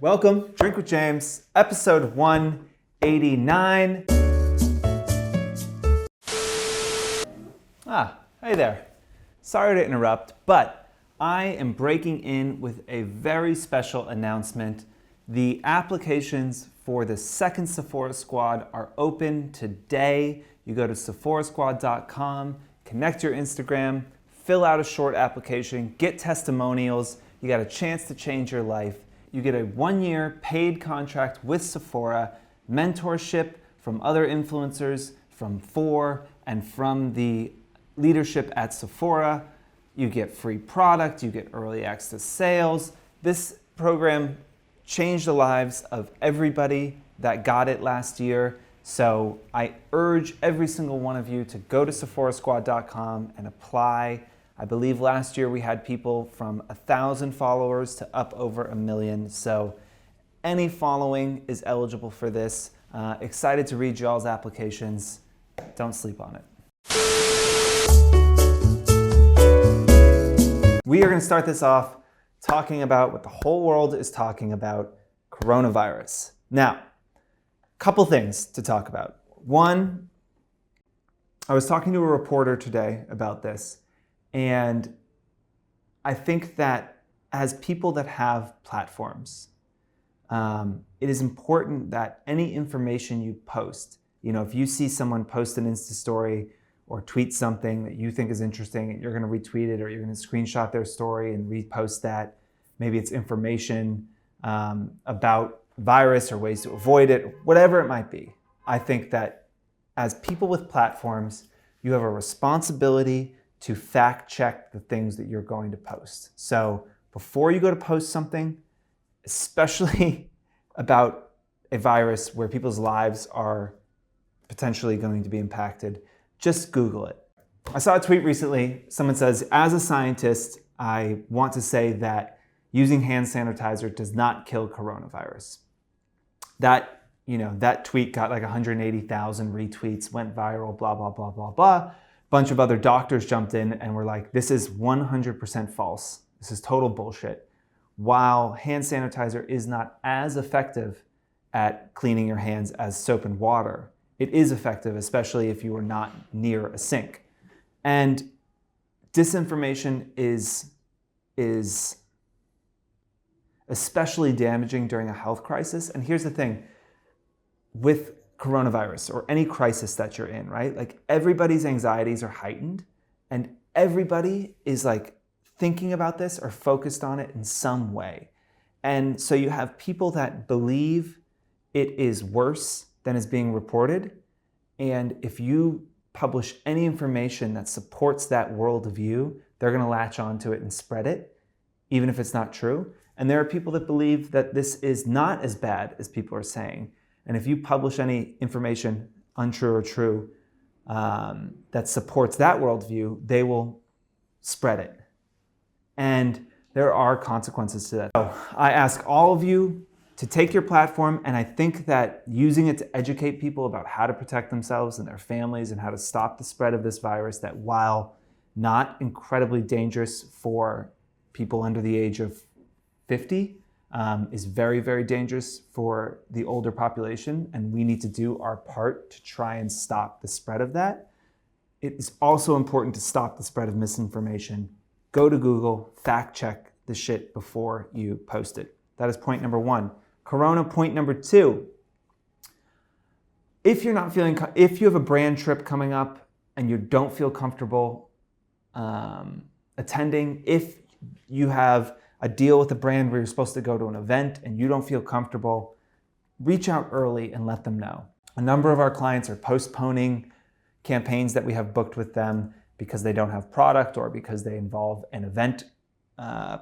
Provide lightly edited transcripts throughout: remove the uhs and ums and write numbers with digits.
Welcome, Drink with James, episode 189. Hey there. Sorry to interrupt, but I am breaking in with a very special announcement. The applications for the second Sephora Squad are open today. You go to sephorasquad.com, connect your Instagram, fill out a short application, get testimonials. You got a chance to change your life. You get a 1-year paid contract with Sephora, mentorship from other influencers, from and from the leadership at Sephora. You get free product, you get early access sales. This program changed the lives of everybody that got it last year. So I urge every single one of you to go to sephorasquad.com and apply. I believe last year we had people from 1,000 followers to up over 1 million. So any following is eligible for this. Excited to read y'all's applications. Don't sleep on it. We are going to start this off talking about what the whole world is talking about, coronavirus. Now, a couple things to talk about. One, I was talking to a reporter today about this. And I think that as people that have platforms, it is important that any information you post, if you see someone post an Insta story or tweet something that you think is interesting, you're going to retweet it or you're going to screenshot their story and repost that. Maybe it's information about virus or ways to avoid it, whatever it might be. I think that as people with platforms, you have a responsibility to fact check the things that you're going to post. So before you go to post something, especially about a virus where people's lives are potentially going to be impacted, just Google it. I saw a tweet recently, someone says, as a scientist, I want to say that using hand sanitizer does not kill coronavirus. That tweet got like 180,000 retweets, went viral, blah, blah, blah, blah, blah. Bunch of other doctors jumped in and were like, this is 100% false. This is total bullshit. While hand sanitizer is not as effective at cleaning your hands as soap and water, it is effective, especially if you are not near a sink. And disinformation is especially damaging during a health crisis. And here's the thing, with coronavirus or any crisis that you're in, right? Like everybody's anxieties are heightened and everybody is like thinking about this or focused on it in some way. And so you have people that believe it is worse than is being reported. And if you publish any information that supports that worldview, they're going to latch onto it and spread it, even if it's not true. And there are people that believe that this is not as bad as people are saying. And if you publish any information, untrue or true, that supports that worldview, they will spread it. And there are consequences to that. So I ask all of you to take your platform, and I think that using it to educate people about how to protect themselves and their families and how to stop the spread of this virus that, while not incredibly dangerous for people under the age of 50, is very, very dangerous for the older population, and we need to do our part to try and stop the spread of that. It is also important to stop the spread of misinformation. Go to Google, fact check the shit before you post it. That is point number 1. Corona, point number 2. If you have a brand trip coming up and you don't feel comfortable attending, if you have a deal with a brand where you're supposed to go to an event and you don't feel comfortable, reach out early and let them know. A number of our clients are postponing campaigns that we have booked with them because they don't have product or because they involve an event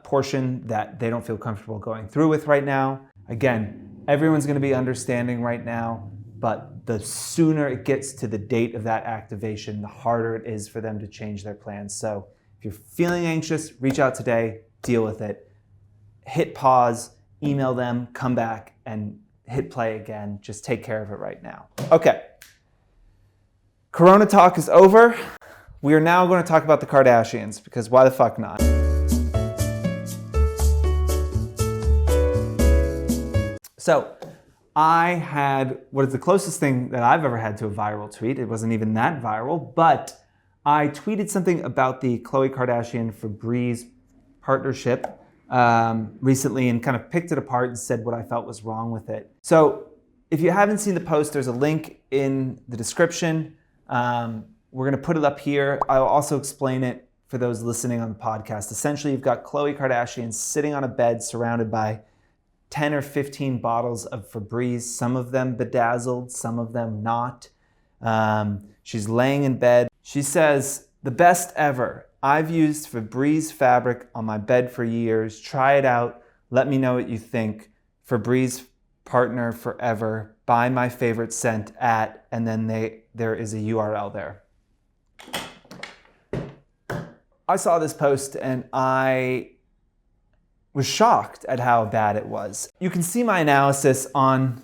portion that they don't feel comfortable going through with right now. Again, everyone's going to be understanding right now, but the sooner it gets to the date of that activation, the harder it is for them to change their plans. So if you're feeling anxious, reach out today, deal with it. Hit pause, email them, come back, and hit play again. Just take care of it right now. Okay. Corona talk is over. We are now going to talk about the Kardashians, because why the fuck not? So I had what is the closest thing that I've ever had to a viral tweet. It wasn't even that viral, but I tweeted something about the Khloe Kardashian Febreze partnership recently and kind of picked it apart and said what I felt was wrong with it. So if you haven't seen the post, there's a link in the description. We're going to put it up here. I'll also explain it for those listening on the podcast. Essentially, you've got Khloe Kardashian sitting on a bed surrounded by 10 or 15 bottles of Febreze, some of them bedazzled, some of them not. She's laying in bed. She says, "The best ever. I've used Febreze fabric on my bed for years. Try it out. Let me know what you think. Febreze partner forever. Buy my favorite scent at," and then there is a URL there. I saw this post and I was shocked at how bad it was. You can see my analysis on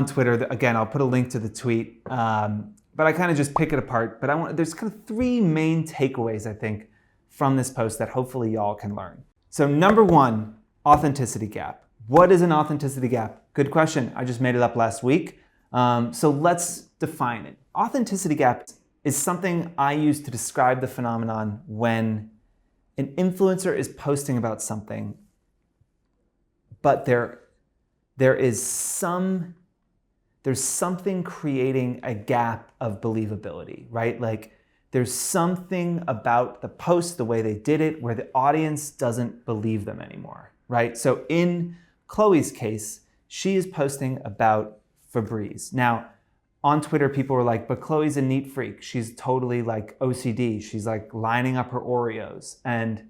Twitter. Again, I'll put a link to the tweet, but I kind of just pick it apart. But there's kind of three main takeaways, I think, from this post that hopefully y'all can learn. So number one, authenticity gap. What is an authenticity gap? Good question. I just made it up last week. So let's define it. Authenticity gap is something I use to describe the phenomenon when an influencer is posting about something, but there's something creating a gap of believability, right? Like there's something about the post, the way they did it, where the audience doesn't believe them anymore, right? So in Khloe's case, she is posting about Febreze. Now, on Twitter, people were like, but Khloe's a neat freak. She's totally like OCD. She's like lining up her Oreos. And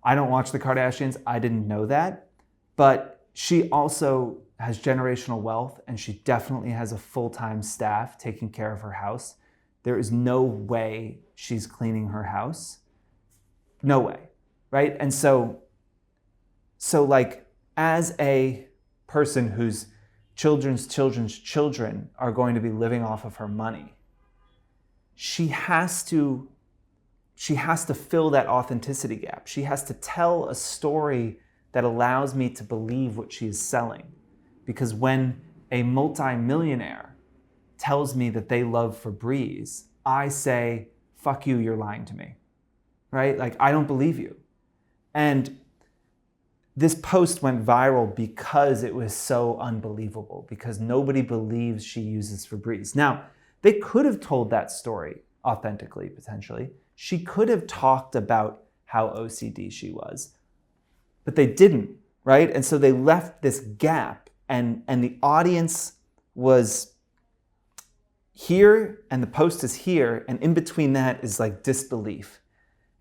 I don't watch the Kardashians. I didn't know that. But she also has generational wealth and she definitely has a full-time staff taking care of her house. There is no way she's cleaning her house. No way, right? And so like as a person whose children's children are going to be living off of her money, she has to fill that authenticity gap. She has to tell a story that allows me to believe what she is selling. Because when a multi-millionaire tells me that they love Febreze, I say, fuck you, you're lying to me, right? Like, I don't believe you. And this post went viral because it was so unbelievable, because nobody believes she uses Febreze. Now, they could have told that story authentically, potentially. She could have talked about how OCD she was, but they didn't, right? And so they left this gap, and the audience was here and the post is here, and in between that is like disbelief.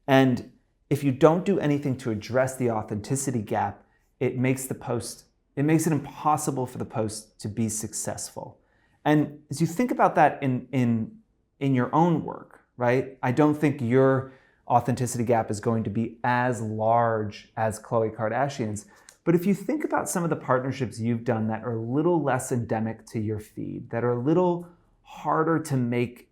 And if you don't do anything to address the authenticity gap, it makes it impossible for the post to be successful. And as you think about that in your own work, right? I don't think your authenticity gap is going to be as large as Khloe Kardashian's. But if you think about some of the partnerships you've done that are a little less endemic to your feed, that are a little harder to make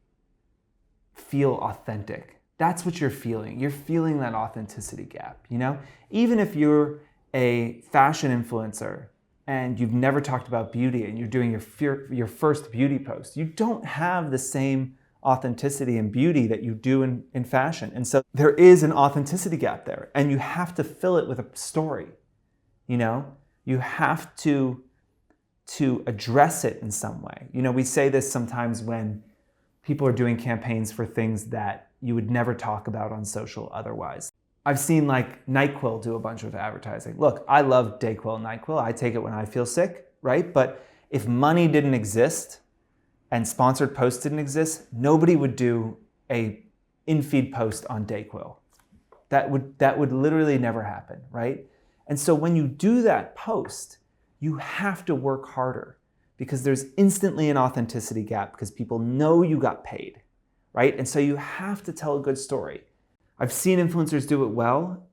feel authentic, that's what you're feeling. You're feeling that authenticity gap, you know? Even if you're a fashion influencer and you've never talked about beauty and you're doing your first beauty post, you don't have the same authenticity and beauty that you do in fashion. And so there is an authenticity gap there, and you have to fill it with a story, you know? You have to address it in some way. You know, we say this sometimes when people are doing campaigns for things that you would never talk about on social otherwise. I've seen like NyQuil do a bunch of advertising. Look, I love Dayquil and NyQuil. I take it when I feel sick, right? But if money didn't exist and sponsored posts didn't exist, nobody would do a in-feed post on Dayquil. That would literally never happen, right? And so when you do that post, you have to work harder because there's instantly an authenticity gap because people know you got paid, right? And so you have to tell a good story. I've seen influencers do it well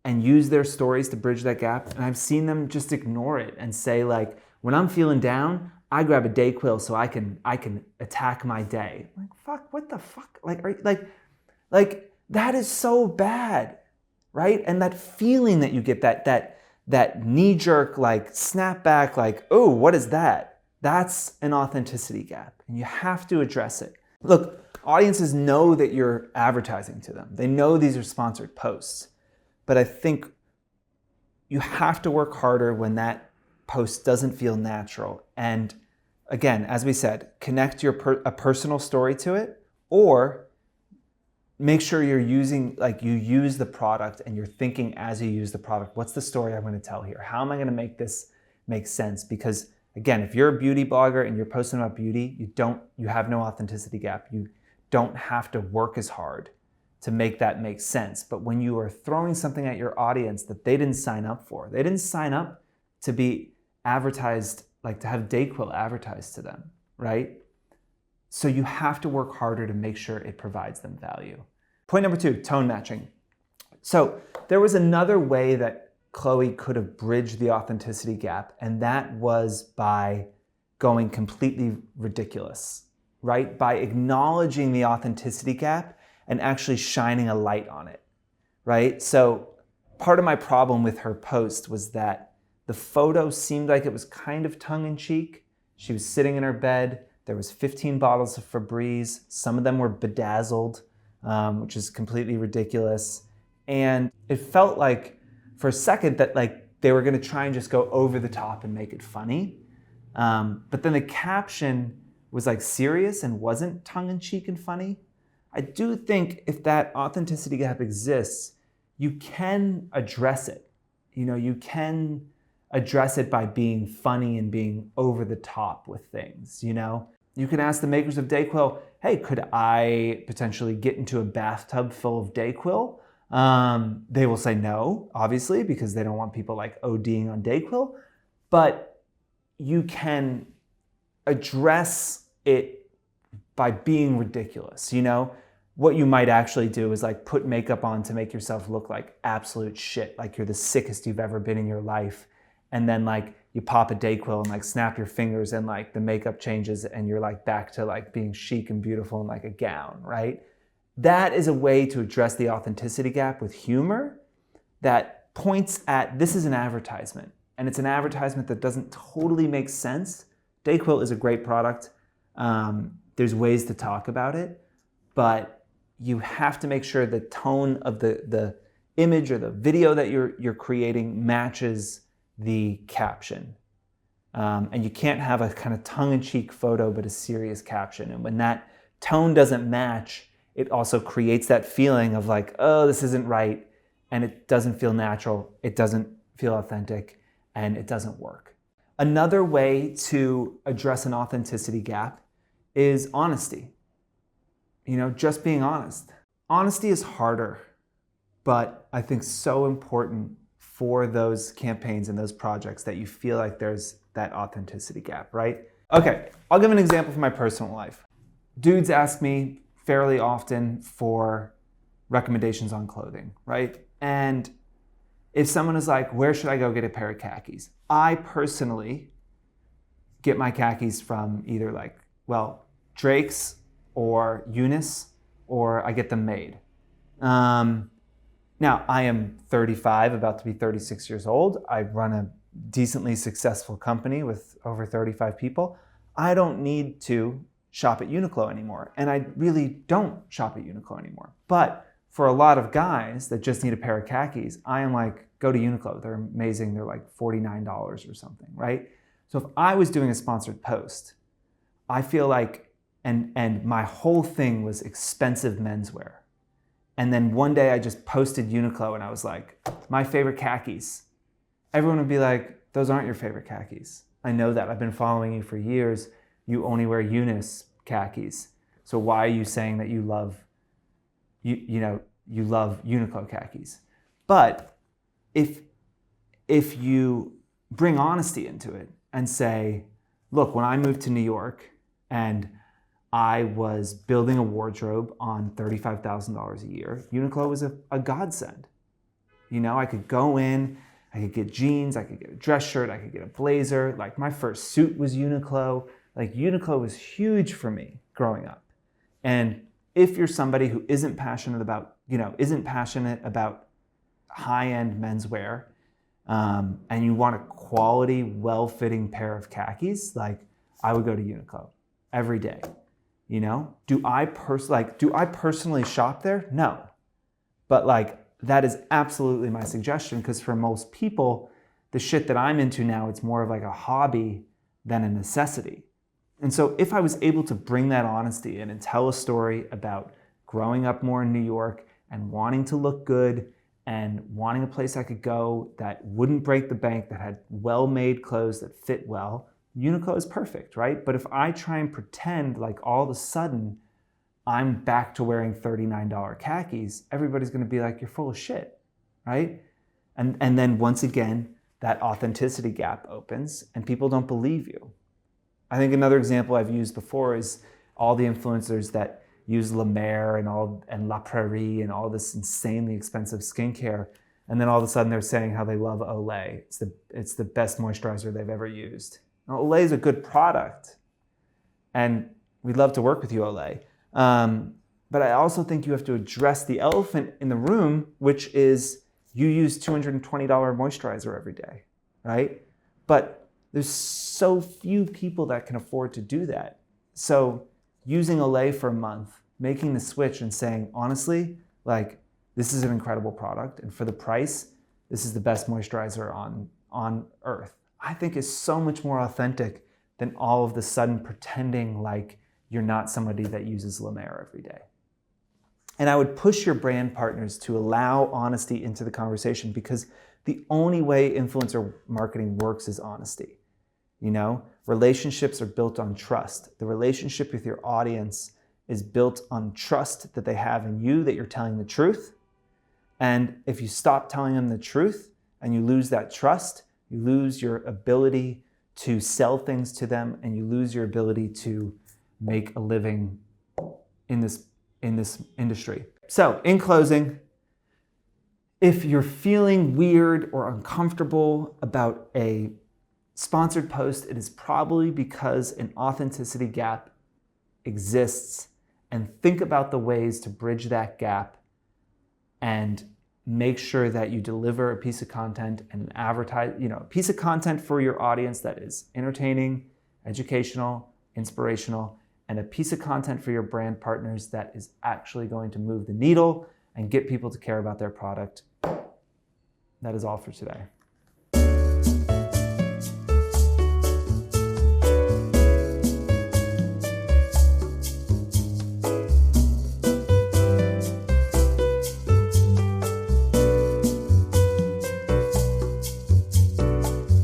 and use their stories to bridge that gap, and I've seen them just ignore it and say like, when I'm feeling down, I grab a Dayquil so I can attack my day. Like, fuck, what the fuck? Like that is so bad, right? And that feeling that you get, that knee-jerk, like snapback, like, oh, what is that? That's an authenticity gap, and you have to address it. Look, audiences know that you're advertising to them. They know these are sponsored posts, but I think you have to work harder when that post doesn't feel natural. And again, as we said, connect a personal story to it, or make sure you're using, like, you use the product and you're thinking as you use the product, what's the story I'm going to tell here? How am I going to make this make sense? Because again, if you're a beauty blogger and you're posting about beauty, you have no authenticity gap. You don't have to work as hard to make that make sense. But when you are throwing something at your audience that they didn't sign up for, they didn't sign up to be advertised, like to have Dayquil advertised to them, right? So you have to work harder to make sure it provides them value. Point number 2, tone matching. So there was another way that Khloe could have bridged the authenticity gap, and that was by going completely ridiculous, right? By acknowledging the authenticity gap and actually shining a light on it, right? So part of my problem with her post was that the photo seemed like it was kind of tongue-in-cheek. She was sitting in her bed. There was 15 bottles of Febreze. Some of them were bedazzled, which is completely ridiculous. And it felt like for a second that like they were going to try and just go over the top and make it funny. But then the caption was like serious and wasn't tongue-in-cheek and funny. I do think if that authenticity gap exists, you can address it. You know, you can address it by being funny and being over the top with things, you know? You can ask the makers of Dayquil, hey, could I potentially get into a bathtub full of Dayquil? They will say no, obviously, because they don't want people like ODing on Dayquil. But you can address it by being ridiculous, you know? What you might actually do is like put makeup on to make yourself look like absolute shit, like you're the sickest you've ever been in your life. And then like you pop a Dayquil and like snap your fingers and like the makeup changes and you're like back to like being chic and beautiful in like a gown, right? That is a way to address the authenticity gap with humor that points at, this is an advertisement, and it's an advertisement that doesn't totally make sense. Dayquil is a great product. There's ways to talk about it, but you have to make sure the tone of the image or the video that you're creating matches the caption. And you can't have a kind of tongue-in-cheek photo but a serious caption. And when that tone doesn't match, it also creates that feeling of like, oh, this isn't right, and it doesn't feel natural, it doesn't feel authentic, and it doesn't work. Another way to address an authenticity gap is honesty. You know, just being honest. Honesty is harder, but I think so important for those campaigns and those projects that you feel like there's that authenticity gap, right? Okay, I'll give an example from my personal life. Dudes ask me fairly often for recommendations on clothing, right? And if someone is like, where should I go get a pair of khakis? I personally get my khakis from either like, well, Drake's or Eunice, or I get them made. Now, I am 35, about to be 36 years old. I run a decently successful company with over 35 people. I don't need to shop at Uniqlo anymore, and I really don't shop at Uniqlo anymore. But for a lot of guys that just need a pair of khakis, I am like, go to Uniqlo. They're amazing. They're like $49 or something, right? So if I was doing a sponsored post, I feel like, and my whole thing was expensive menswear. And then one day I just posted Uniqlo and I was like, my favorite khakis. Everyone would be like, those aren't your favorite khakis. I know that. I've been following you for years. You only wear Eunice khakis. So why are you saying that you love, you love Uniqlo khakis? But if you bring honesty into it and say, look, when I moved to New York and I was building a wardrobe on $35,000 a year, Uniqlo was a godsend. You know, I could go in, I could get jeans, I could get a dress shirt, I could get a blazer. Like my first suit was Uniqlo. Like Uniqlo was huge for me growing up. And if you're somebody who isn't passionate about high-end menswear, and you want a quality, well-fitting pair of khakis, like I would go to Uniqlo every day. You know, do I personally shop there? No, but like that is absolutely my suggestion, because for most people, the shit that I'm into now, it's more of like a hobby than a necessity. And so if I was able to bring that honesty in and tell a story about growing up more in New York and wanting to look good and wanting a place I could go that wouldn't break the bank, that had well-made clothes that fit well, Uniqlo is perfect, right? But if I try and pretend like all of a sudden I'm back to wearing $39 khakis, everybody's gonna be like, you're full of shit, right? And then once again, that authenticity gap opens and people don't believe you. I think another example I've used before is all the influencers that use La Mer and La Prairie and all this insanely expensive skincare, and then all of a sudden they're saying how they love Olay. It's the best moisturizer they've ever used. Now, Olay is a good product, and we'd love to work with you, Olay. But I also think you have to address the elephant in the room, which is you use $220 moisturizer every day, right? But there's so few people that can afford to do that. So using Olay for a month, making the switch and saying, honestly, like, this is an incredible product, and for the price, this is the best moisturizer on earth, I think is so much more authentic than all of the sudden pretending like you're not somebody that uses La Mer every day. And I would push your brand partners to allow honesty into the conversation, because the only way influencer marketing works is honesty. You know, relationships are built on trust. The relationship with your audience is built on trust that they have in you, that you're telling the truth. And if you stop telling them the truth and you lose that trust, you lose your ability to sell things to them, and you lose your ability to make a living in this industry. So in closing, if you're feeling weird or uncomfortable about a sponsored post, it is probably because an authenticity gap exists, and think about the ways to bridge that gap and make sure that you deliver a piece of content and a piece of content for your audience that is entertaining, educational, inspirational, and a piece of content for your brand partners that is actually going to move the needle and get people to care about their product. That is all for today.